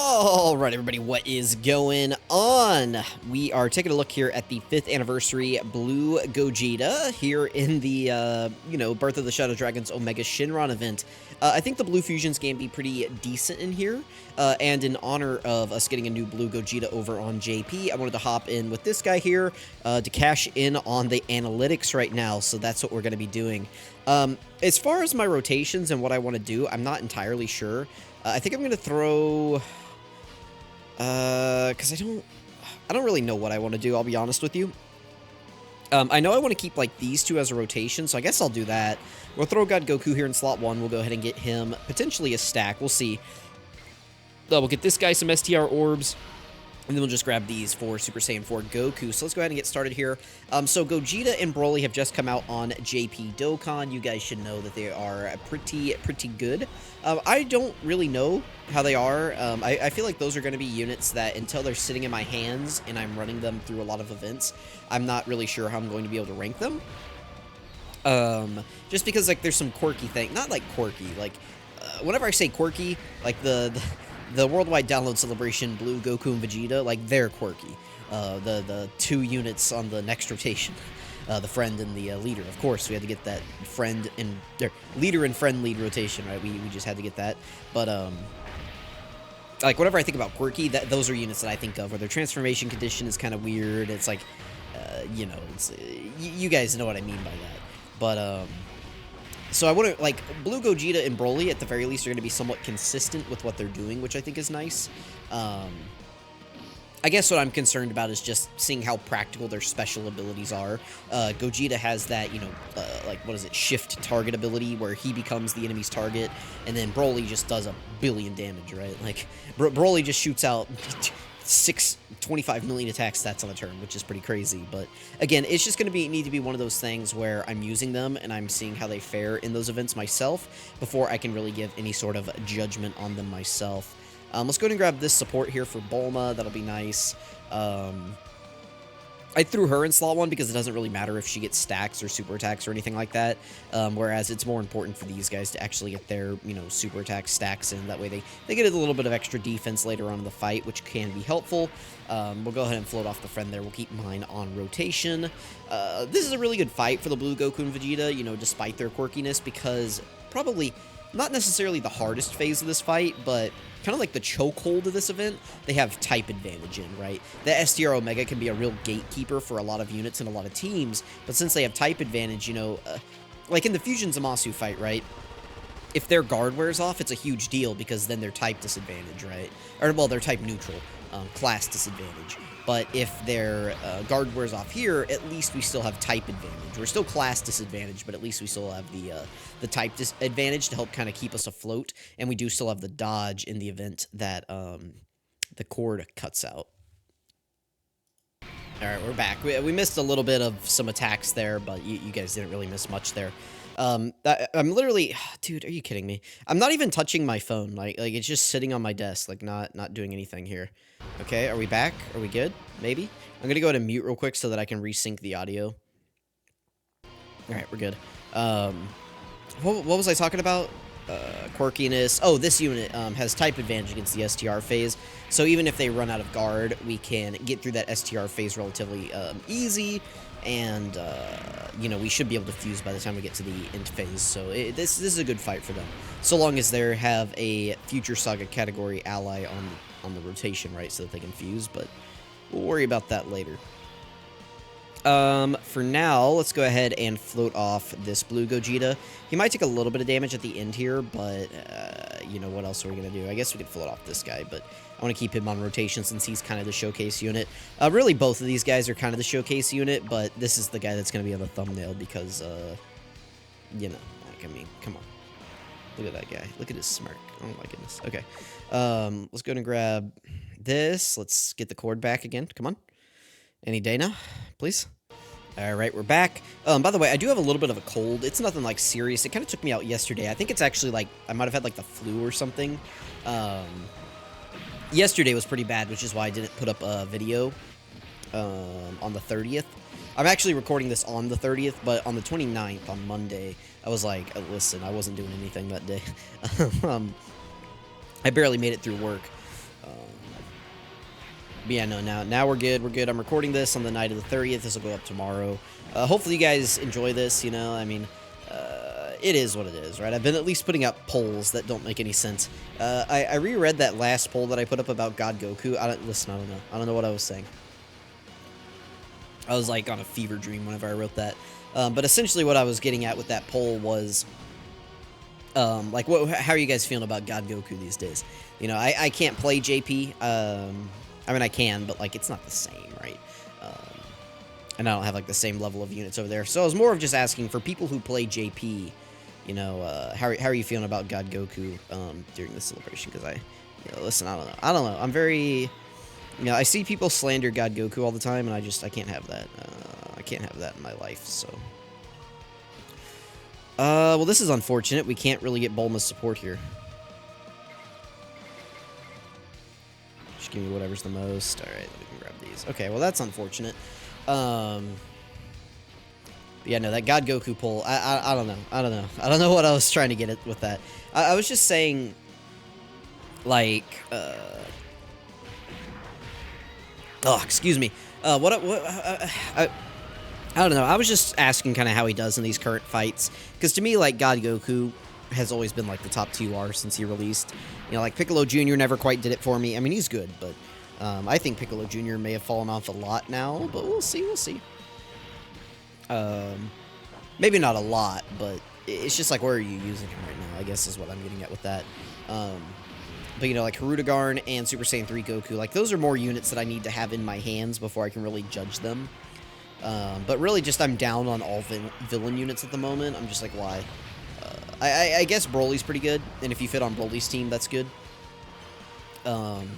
Alright everybody, what is going on? We are taking a look here at the 5th anniversary Blue Gogeta here in the, Birth of the Shadow Dragons Omega Shenron event. I think the Blue Fusions can be pretty decent in here, and in honor of us getting a new Blue Gogeta over on JP, I wanted to hop in with this guy here to cash in on the analytics right now, so that's what we're going to be doing. As far as my rotations and what I want to do, I'm not entirely sure. I think I'm going to throw... because I don't really know what I want to do, I'll be honest with you. I know I want to keep, like, these two as a rotation, so I guess I'll do that. We'll throw God Goku here in slot 1. We'll go ahead and get him potentially a stack. We'll see. We'll get this guy some STR orbs. And then we'll just grab these for Super Saiyan 4 Goku. So let's go ahead and get started here. So Gogeta and Broly have just come out on JP Dokkan. You guys should know that they are pretty good. I don't really know how they are. I feel like those are going to be units that until they're sitting in my hands and I'm running them through a lot of events, I'm not really sure how I'm going to be able to rank them. Just because, like, there's some quirky thing. Not, like, quirky. Like, whenever I say quirky, like, the worldwide download celebration, Blue, Goku, and Vegeta, like, they're quirky. The two units on the next rotation, the friend and the leader. Of course, we had to get that friend and leader and friend lead rotation, right? We just had to get that. But like, whenever I think about quirky, those are units that I think of where their transformation condition is kind of weird. It's like, it's you guys know what I mean by that. But so I want to, like, Blue Gogeta and Broly, at the very least, are going to be somewhat consistent with what they're doing, which I think is nice. I guess what I'm concerned about is just seeing how practical their special abilities are. Gogeta has that, like, what is it, shift target ability, where he becomes the enemy's target, and then Broly just does a billion damage, right? Like, Broly just shoots out 25 million attack stats on the turn, which is pretty crazy. But again, it's just going to need to be one of those things where I'm using them and I'm seeing how they fare in those events myself before I can really give any sort of judgment on them myself. Let's go ahead and grab this support here for Bulma. That'll be nice. I threw her in slot 1 because it doesn't really matter if she gets stacks or super attacks or anything like that, whereas it's more important for these guys to actually get their, super attack stacks in. That way they get a little bit of extra defense later on in the fight, which can be helpful. We'll go ahead and float off the friend there. We'll keep mine on rotation. This is a really good fight for the Blue Goku and Vegeta, despite their quirkiness, because probably not necessarily the hardest phase of this fight, but kind of like the chokehold of this event, they have type advantage in, right? The STR Omega can be a real gatekeeper for a lot of units and a lot of teams, but since they have type advantage, like in the Fusion Zamasu fight, right? If their guard wears off, it's a huge deal because then they're type disadvantage, right? Or, well, they're type neutral, class disadvantage. But if their guard wears off here, at least we still have type advantage. We're still class disadvantage, but at least we still have the type disadvantage to help kind of keep us afloat. And we do still have the dodge in the event that the cord cuts out. All right, we're back. We missed a little bit of some attacks there, but you guys didn't really miss much there. I'm literally, dude, are you kidding me? I'm not even touching my phone. Like it's just sitting on my desk, like not doing anything here. Okay, are we back? Are we good? Maybe? I'm gonna go ahead and mute real quick so that I can resync the audio. All right, we're good. What was I talking about? Quirkiness. Oh, this unit has type advantage against the STR phase. So even if they run out of guard, we can get through that STR phase relatively easy. And, we should be able to fuse by the time we get to the end phase. So this is a good fight for them. So long as they have a Future Saga category ally on the rotation, right? So that they can fuse. But we'll worry about that later. For now, let's go ahead and float off this Blue Gogeta. He might take a little bit of damage at the end here, but, what else are we going to do? I guess we could float off this guy, but I want to keep him on rotation since he's kind of the showcase unit. Really, both of these guys are kind of the showcase unit, but this is the guy that's going to be on the thumbnail because, like, I mean, come on. Look at that guy. Look at his smirk. Oh, my goodness. Okay. Let's go ahead and grab this. Let's get the cord back again. Come on. Any day now, please. All right, we're back. By the way, I do have a little bit of a cold. It's nothing, like, serious. It kind of took me out yesterday. I think it's actually, like, I might have had, like, the flu or something. Yesterday was pretty bad, which is why I didn't put up a video on the 30th. I'm actually recording this on the 30th, but on the 29th, on Monday, I was like, listen, I wasn't doing anything that day. I barely made it through work. But yeah, no, now we're good. We're good. I'm recording this on the night of the 30th. This will go up tomorrow. Hopefully you guys enjoy this, you know. I mean, it is what it is, right? I've been at least putting up polls that don't make any sense. I reread that last poll that I put up about God Goku. Listen, I don't know. I don't know what I was saying. I was like on a fever dream whenever I wrote that. But essentially what I was getting at with that poll was, like, how are you guys feeling about God Goku these days? You know, I can't play JP. I mean, I can, but, like, it's not the same, right? And I don't have, like, the same level of units over there. So I was more of just asking for people who play JP, you know, how are you feeling about God Goku during this celebration? Because you know, listen, I don't know. I'm very, you know, I see people slander God Goku all the time, and I can't have that. I can't have that in my life, so. Well, this is unfortunate. We can't really get Bulma's support here. Just give me whatever's the most. All right, we can grab these. Okay, well, that's unfortunate. Yeah, no, that God Goku pull, I don't know. I don't know what I was trying to get at with that. I was just saying, like, oh, excuse me. I don't know. I was just asking kind of how he does in these current fights. Because to me, like, God Goku has always been, like, the top 2R since he released. You know, like, Piccolo Jr. never quite did it for me. I mean, he's good, but I think Piccolo Jr. may have fallen off a lot now. But we'll see. Maybe not a lot, but it's just, like, where are you using him right now, I guess is what I'm getting at with that. But, you know, like, Hirudegarn and Super Saiyan 3 Goku, like, those are more units that I need to have in my hands before I can really judge them. But really just I'm down on all villain units at the moment. I'm just like, why? I guess Broly's pretty good, and if you fit on Broly's team, that's good. But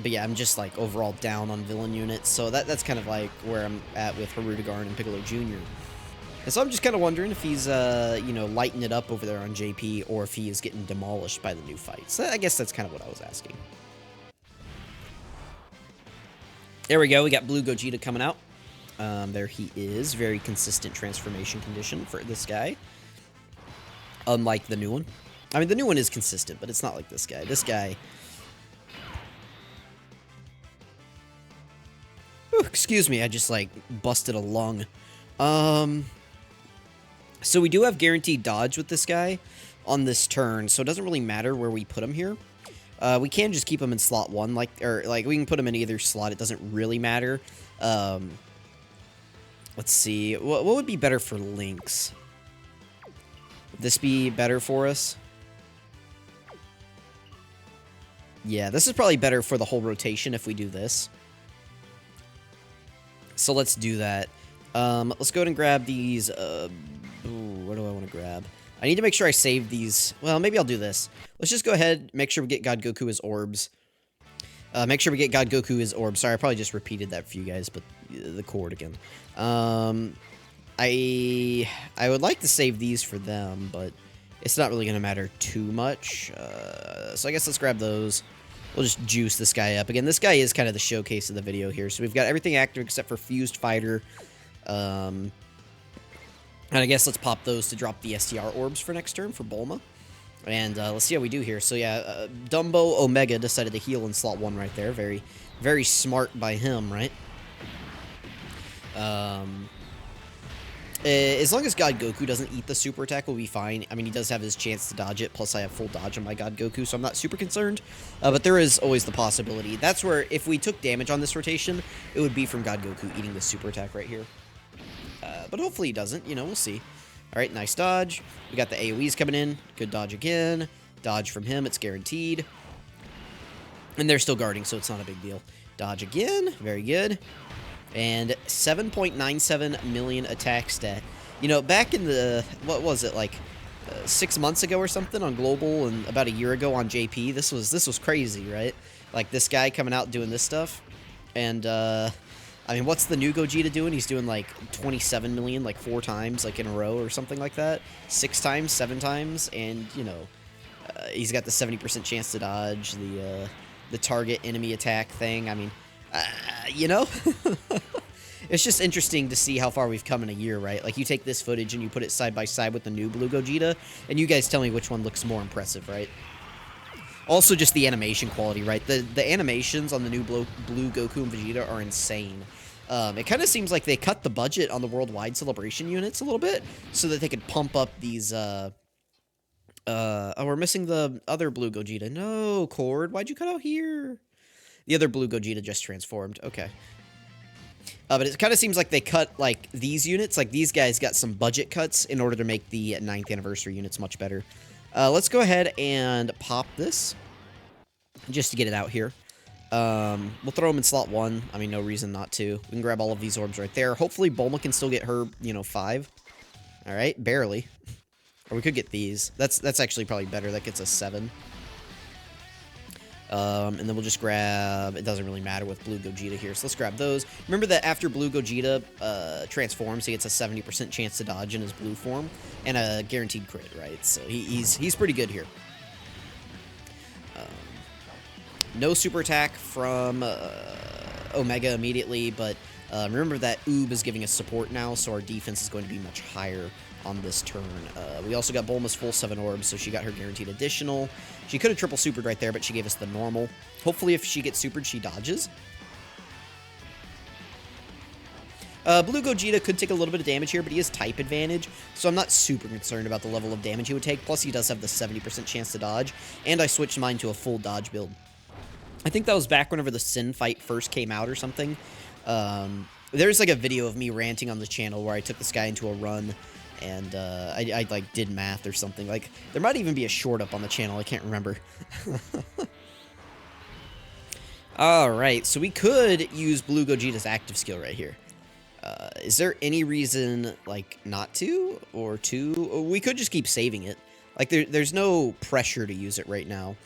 yeah, I'm just like overall down on villain units, so that's kind of like where I'm at with Hirudegarn and Piccolo Jr. And so I'm just kind of wondering if he's, you know, lighting it up over there on JP, or if he is getting demolished by the new fights. So I guess that's kind of what I was asking. There we go. We got Blue Gogeta coming out. There he is. Very consistent transformation condition for this guy. Unlike the new one. I mean, the new one is consistent, but it's not like this guy. This guy... Ooh, excuse me. I just, like, busted a lung. So we do have guaranteed dodge with this guy on this turn, so it doesn't really matter where we put him here. We can just keep him in slot 1, like we can put him in either slot. It doesn't really matter. Let's see. What would be better for Lynx? Would this be better for us? Yeah, this is probably better for the whole rotation if we do this. So let's do that. Let's go ahead and grab these. What do I want to grab? I need to make sure I save these. Well, maybe I'll do this. Let's just go ahead, make sure we get God Goku his orbs. Make sure we get God Goku his orbs. Sorry, I probably just repeated that for you guys, but the chord again. I would like to save these for them, but it's not really going to matter too much. So I guess let's grab those. We'll just juice this guy up. Again, this guy is kind of the showcase of the video here. So we've got everything active except for Fused Fighter. And I guess let's pop those to drop the STR orbs for next turn for Bulma. And let's see how we do here. So yeah, Dumbo Omega decided to heal in slot 1 right there. Very, very smart by him, right? As long as God Goku doesn't eat the super attack, we'll be fine. I mean, he does have his chance to dodge it, plus I have full dodge on my God Goku, so I'm not super concerned. But there is always the possibility. That's where, if we took damage on this rotation, it would be from God Goku eating the super attack right here. But hopefully he doesn't. You know, we'll see. All right, nice dodge. We got the AoEs coming in. Good dodge again. Dodge from him. It's guaranteed. And they're still guarding, so it's not a big deal. Dodge again. Very good. And 7.97 million attack stat. You know, back in the, what was it, like 6 months ago or something on Global, and about a year ago on JP, this was crazy, right? Like, this guy coming out doing this stuff. And, I mean, what's the new Gogeta doing? He's doing, like, 27 million, like, 4 times, like, in a row or something like that. 6 times, 7 times, and, you know, he's got the 70% chance to dodge, the target enemy attack thing. I mean, you know? It's just interesting to see how far we've come in a year, right? Like, you take this footage and you put it side by side with the new Blue Gogeta, and you guys tell me which one looks more impressive, right? Also, just the animation quality, right? The animations on the new Blue Goku and Vegeta are insane. It kind of seems like they cut the budget on the worldwide celebration units a little bit so that they could pump up these, oh, we're missing the other Blue Gogeta. No, Cord, why'd you cut out here? The other Blue Gogeta just transformed. Okay. But it kind of seems like they cut, like, these units. Like, these guys got some budget cuts in order to make the 9th anniversary units much better. Let's go ahead and pop this just to get it out here. We'll throw them in slot 1. I mean, no reason not to. We can grab all of these orbs right there. Hopefully, Bulma can still get her, you know, 5. All right, barely. Or we could get these. That's actually probably better. That gets us 7. And then we'll just grab... It doesn't really matter with Blue Gogeta here, so let's grab those. Remember that after Blue Gogeta transforms, he gets a 70% chance to dodge in his blue form, and a guaranteed crit, right? So he's pretty good here. No super attack from Omega immediately, but remember that Oob is giving us support now, so our defense is going to be much higher on this turn. We also got Bulma's full 7 orbs, so she got her guaranteed additional. She could have triple supered right there, but she gave us the normal. Hopefully, if she gets supered, she dodges. Blue Gogeta could take a little bit of damage here, but he has type advantage, so I'm not super concerned about the level of damage he would take. Plus, he does have the 70% chance to dodge, and I switched mine to a full dodge build. I think that was back whenever the Sin fight first came out or something. There's like a video of me ranting on the channel where I took this guy into a run, and I like did math or something. Like, there might even be a short up on the channel. I can't remember. Alright, so we could use Blue Gogeta's active skill right here. Is there any reason, like, not to? Or to? We could just keep saving it. Like, there's no pressure to use it right now.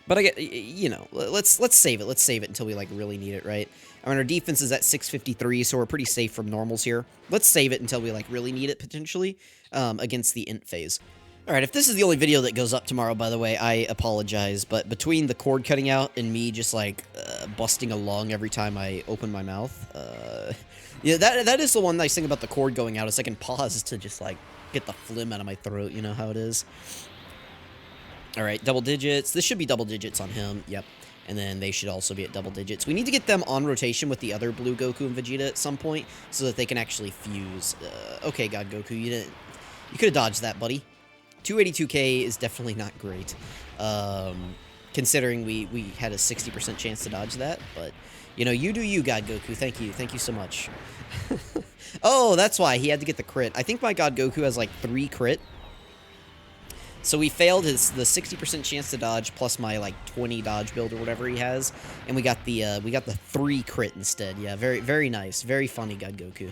But I get, you know, let's save it. Let's save it until we, like, really need it, right? I mean, our defense is at 653, so we're pretty safe from normals here. Let's save it until we, like, really need it, potentially, against the int phase. Alright, if this is the only video that goes up tomorrow, by the way, I apologize. But between the cord cutting out and me just, like, busting a lung every time I open my mouth, yeah, that is the one nice thing about the cord going out, is I can pause to just, like, get the phlegm out of my throat. You know how it is. Alright, double digits. This should be double digits on him. Yep. And then they should also be at double digits. We need to get them on rotation with the other Blue Goku and Vegeta at some point so that they can actually fuse. Okay, God Goku, you could have dodged that, buddy. 282k is definitely not great. Considering we had a 60% chance to dodge that. But, you know, you do you, God Goku. Thank you. Thank you so much. Oh, that's why he had to get the crit. I think my God Goku has, like, 3 crit. So we failed the 60% chance to dodge plus my, like, 20 dodge build or whatever he has, and we got the 3 crit instead. Yeah, very, very nice. Very funny, God Goku.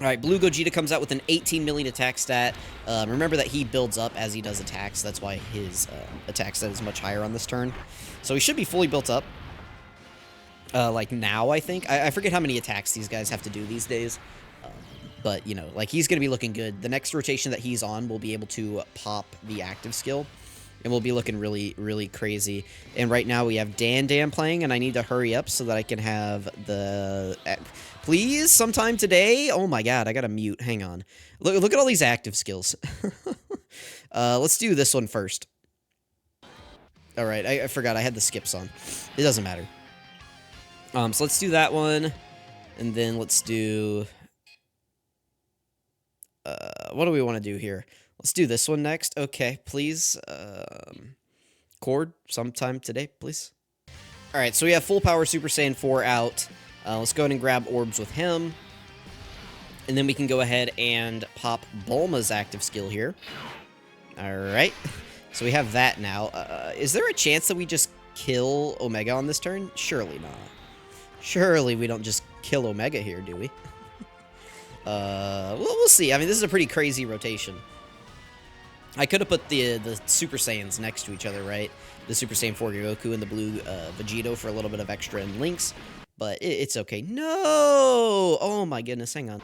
Alright, Blue Gogeta comes out with an 18 million attack stat. Remember that he builds up as he does attacks. That's why his attack stat is much higher on this turn. So he should be fully built up. Like now, I think. I forget how many attacks these guys have to do these days. But, you know, like, he's going to be looking good. The next rotation that he's on, we'll be able to pop the active skill. And we'll be looking really, really crazy. And right now we have Dan playing, and I need to hurry up so that I can have the... Please, sometime today? Oh my god, I gotta mute. Hang on. Look at all these active skills. Let's do this one first. Alright, I forgot I had the skips on. It doesn't matter. So let's do that one. And then let's do... what do we want to do here? Let's do this one next. Okay, please. Cord, sometime today, please. Alright, so we have full power Super Saiyan 4 out. Let's go ahead and grab orbs with him. And then we can go ahead and pop Bulma's active skill here. Alright. So we have that now. Is there a chance that we just kill Omega on this turn? Surely not. Surely we don't just kill Omega here, do we? We'll see. I mean, this is a pretty crazy rotation. I could have put the Super Saiyans next to each other, right? The Super Saiyan 4 Goku and the blue Vegito for a little bit of extra links. But it's okay. No! Oh my goodness, hang on.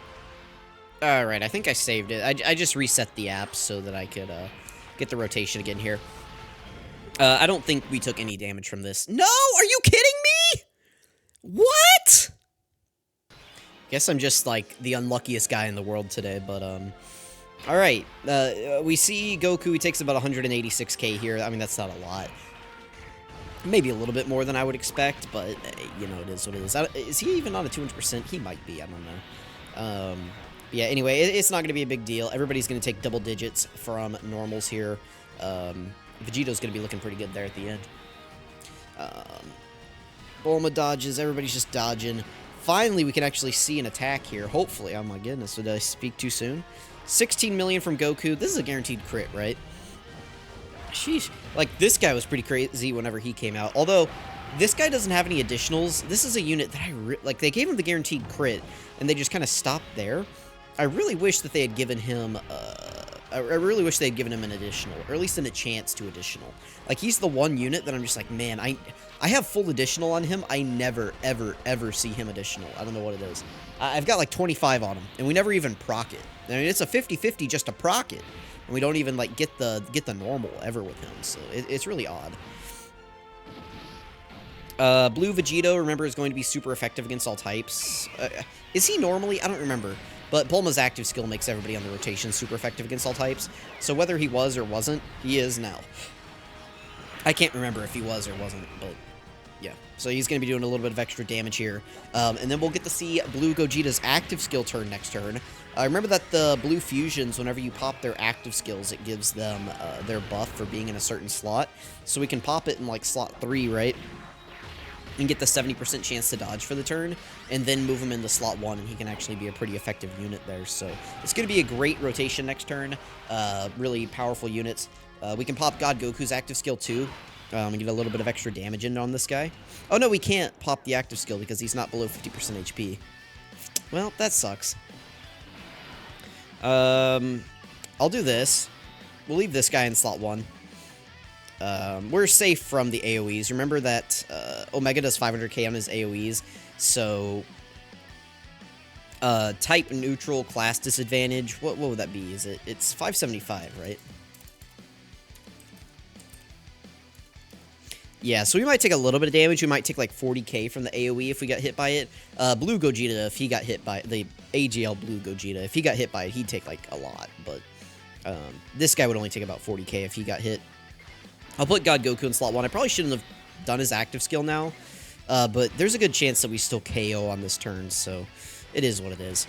Alright, I think I saved it. I just reset the app so that I could get the rotation again here. I don't think we took any damage from this. No! Are you kidding me? What? Guess I'm just, like, the unluckiest guy in the world today, but, Alright, we see Goku, he takes about 186k here. I mean, that's not a lot. Maybe a little bit more than I would expect, but, you know, it is what it is. Is he even on a 200%? He might be, I don't know. Yeah, anyway, it's not going to be a big deal. Everybody's going to take double digits from normals here. Vegeto's going to be looking pretty good there at the end. Bulma dodges. Everybody's just dodging. Finally, we can actually see an attack here. Hopefully. Oh, my goodness. Did I speak too soon? 16 million from Goku. This is a guaranteed crit, right? Sheesh. Like, this guy was pretty crazy whenever he came out. Although, this guy doesn't have any additionals. This is a unit that like, they gave him the guaranteed crit, and they just kind of stopped there. I really wish that they had given him, I really wish they had given him an additional, or at least a chance to additional. Like, he's the one unit that I'm just like, man, I have full additional on him. I never, ever, ever see him additional. I don't know what it is. I've got like 25 on him, and we never even proc it. I mean, it's a 50-50 just to proc it, and we don't even like get the normal ever with him. So it's really odd. Blue Vegito, remember, is going to be super effective against all types. Is he normally? I don't remember. But Bulma's active skill makes everybody on the rotation super effective against all types. So whether he was or wasn't, he is now. I can't remember if he was or wasn't, but yeah. So he's going to be doing a little bit of extra damage here. And then we'll get to see Blue Gogeta's active skill turn next turn. Remember that the Blue Fusions, whenever you pop their active skills, it gives them their buff for being in a certain slot. So we can pop it in like slot 3, right? And get the 70% chance to dodge for the turn, and then move him into slot 1, and he can actually be a pretty effective unit there. So it's going to be a great rotation next turn. Really powerful units. We can pop God Goku's active skill too, and get a little bit of extra damage in on this guy. Oh no, we can't pop the active skill because he's not below 50% HP. Well, that sucks. I'll do this. We'll leave this guy in slot 1. We're safe from the AoEs. Remember that Omega does 500k on his AoEs, so type neutral class disadvantage. What would that be? It's 575, right? Yeah, so we might take a little bit of damage. We might take like 40k from the AoE if we got hit by it. Blue Gogeta, if he got hit by the AGL Blue Gogeta, if he got hit by it, he'd take like a lot. But this guy would only take about 40k if he got hit. I'll put God Goku in slot 1. I probably shouldn't have done his active skill now, but there's a good chance that we still KO on this turn, so it is what it is.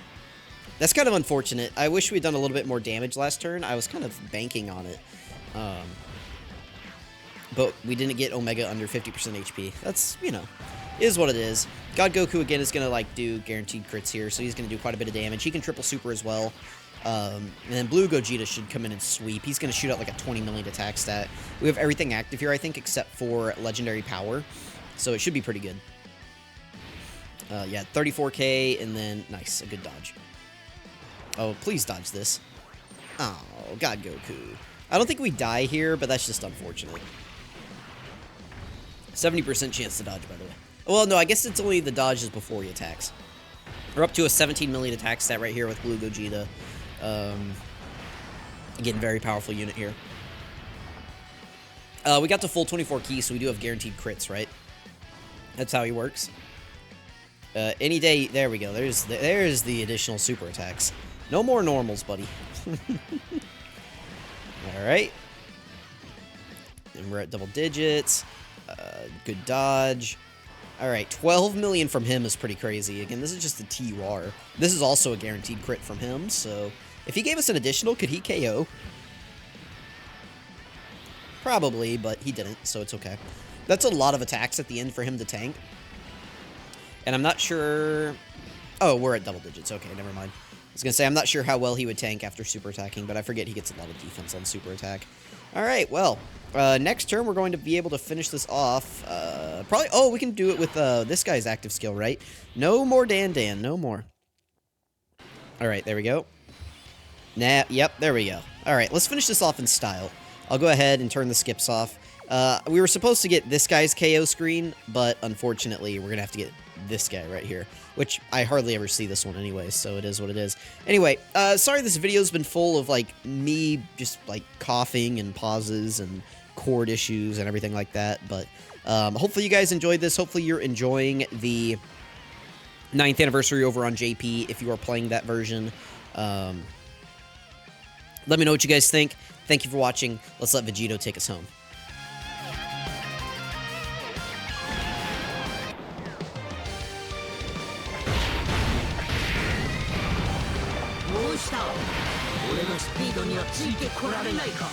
That's kind of unfortunate. I wish we'd done a little bit more damage last turn. I was kind of banking on it, but we didn't get Omega under 50% HP. That's, you know, is what it is. God Goku, again, is going to, like, do guaranteed crits here, so he's going to do quite a bit of damage. He can triple super as well. And then Blue Gogeta should come in and sweep. He's going to shoot out like a 20 million attack stat. We have everything active here, I think, except for Legendary Power. So it should be pretty good. Yeah, 34k, and then, nice, a good dodge. Oh, please dodge this. Oh, God Goku. I don't think we die here, but that's just unfortunate. 70% chance to dodge, by the way. Well, no, I guess it's only the dodges before he attacks. We're up to a 17 million attack stat right here with Blue Gogeta. Again, very powerful unit here. We got to full 24 keys, so we do have guaranteed crits, right? That's how he works. Any day, there we go. There's the additional super attacks. No more normals, buddy. All right. And we're at double digits. Good dodge. All right, 12 million from him is pretty crazy. Again, this is just a TUR. This is also a guaranteed crit from him, so if he gave us an additional, could he KO? Probably, but he didn't, so it's okay. That's a lot of attacks at the end for him to tank. And I'm not sure... Oh, we're at double digits. Okay, never mind. I was going to say, I'm not sure how well he would tank after super attacking, but I forget he gets a lot of defense on super attack. All right, well, next turn we're going to be able to finish this off. Probably, oh, we can do it with this guy's active skill, right? No more Dan, no more. All right, there we go. Nah, yep, there we go. All right, let's finish this off in style. I'll go ahead and turn the skips off. We were supposed to get this guy's KO screen, but unfortunately, we're going to have to get this guy right here, which I hardly ever see this one anyway, so it is what it is. Anyway, sorry this video's been full of, like, me just, like, coughing and pauses and cord issues and everything like that, but hopefully you guys enjoyed this. Hopefully you're enjoying the 9th anniversary over on JP if you are playing that version. Let me know what you guys think. Thank you for watching. Let's let Vegito take us home. どうした？俺のスピードにはついてこられないか。